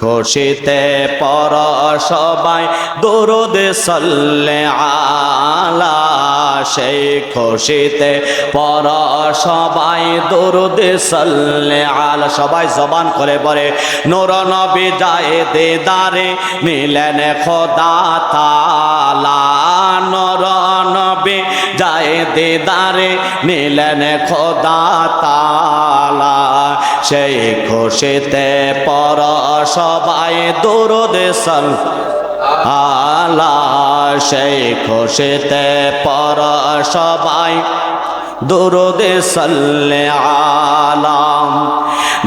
খুশিতে পর সবাই দরুদ সাল্লে আলা সেই খুশিতে পর সবাই দরুদ সাল্লে আলা সবাই জবান করে পড়ে নূর নবী যায় দিদারে মিলেন খোদা তাআলা নূর নবী যায় দিদারে মিলেন খোদা তাআলা সেই খুশিতে পর সবাই দরুদ সাল্লে আলা সেই খুশিতে পর সবাই দরুদ সাল্লে আলা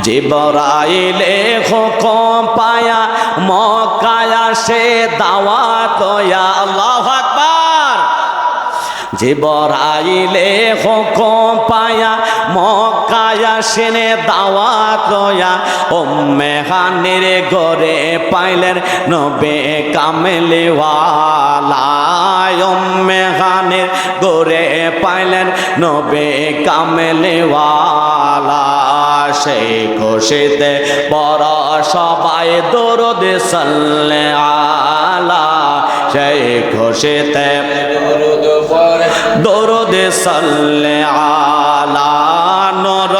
জিবরাইলে হুকুম পায়া মক্কায় আসে দাওয়াত ইয়া আল্লাহু আকবার জিবরাইলে হুকুম পায়া মক্কায় আসেন দাওয়াত ইয়া উম্মে হানির ঘরে পাইলেন নবী কামলিওয়ালা উম্মে হানির ঘরে পাইলেন নবী কামলিওয়ালা সেই খুশিতে বড় সবাই দরুদ সাল্লে আলা সেই খুশিতে দরুদ সাল্লে আলা নূর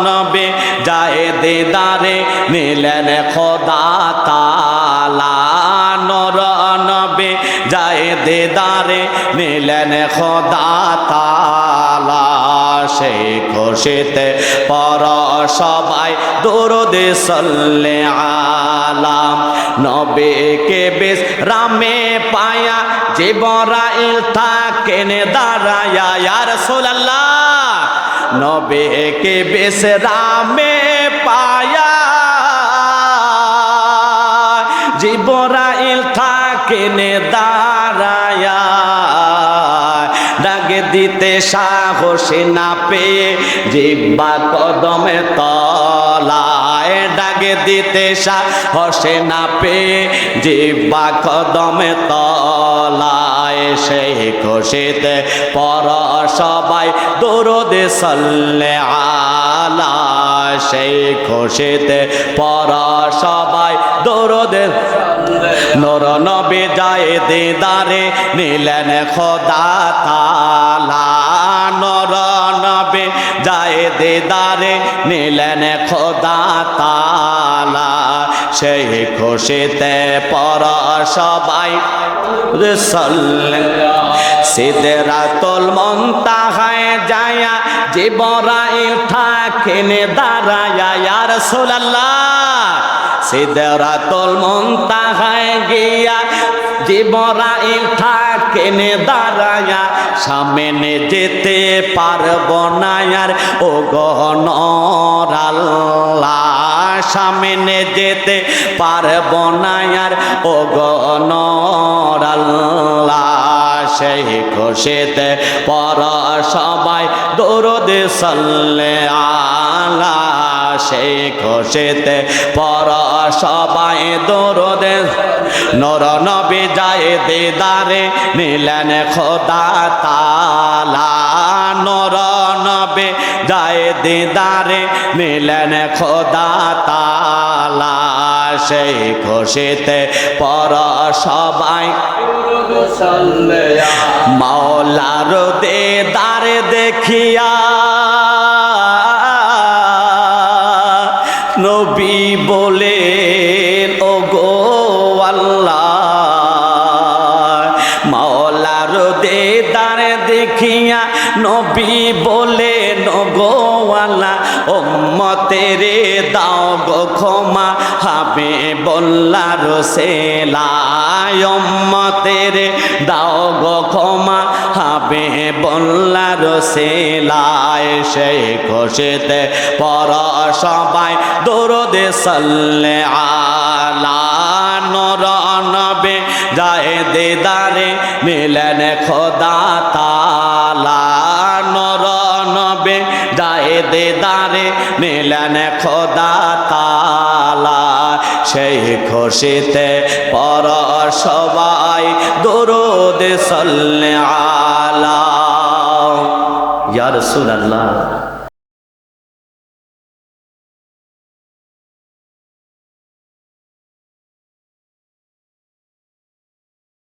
নবী যায় দিদারে মিলেন খোদা তাআলা নূর নবী যায় দিদারে মিলেন খোদা তাআলা সেই খুশিতে পর সবাই দরুদ সাল্লে আলা নবীকে বিশ্রামে পায়া জিবরাইল থাকেন দাঁড়ায়া ইয়া রাসূলুল্লাহ নবীকে বিশ্রামে পায়া জিবরাইল থাকেন দাঁড়ায়া ডাক দিতে সাহস না পেয়ে জিহ্বা কদমে তলায় ডাক দিতে সাহস না পেয়ে জিহ্বা কদমে তলায় সেই খুশিতে পর সবাই দরুদ সাল্লে আলা সেই খুশিতে পর সবাই দরুদ নূর নবী যায় দিদারে নিলেন খোদা তাআলা নূর নবী যায় দিদারে নিলেন খোদা তাআলা সেই খুশিতে পর সবাই সিদরাতুল মুনতাহায় যায়া জিবরাইল থাকেন দাঁড়ায়া ইয়া রাসূলুল্লাহ সিদরাতুল মুনতাহায় গিয়া জিবরাইল থাকেন দাঁড়ায়া সামনে যেতে পারব না আর ও গণর আল্লাহ সামনে যেতে পারব না আর ও গণর আল্লাহ সেই খুশিতে পর সবাই দরুদ সাল্লে আলা সেই খুশিতে পর সবাই দরুদ নূর নবী যায় দিদারে নিলেন খোদা তাআলা নূর নবী যায় দিদারে নিলেন খোদা তাআলা সেই খুশিতে পর সবাই মাওলার দিদার দেখিয়া নবী বলেন ও গো আল্লাহ মাওলার দিদার দেখিয়া নবী বলেন ও গো আল্লাহ উম্মতের দাও গো ক্ষমা হাবিবুল্লাহ রসুলাই উম্মতের দাও গো ক্ষমা হাবিবুল্লাহ রসুলাই সেই খুশিতে পর সবাই দরুদ সাল্লে আলা নূর নবী যায় দিদারে মিলেন খোদা তাআলা নূর নবী যায় দিদারে মিলেন খোদা তাআলা সেই খুশিতে পর সবাই দরুদ সাল্লে আলা ইয়া রাসূলুল্লাহ।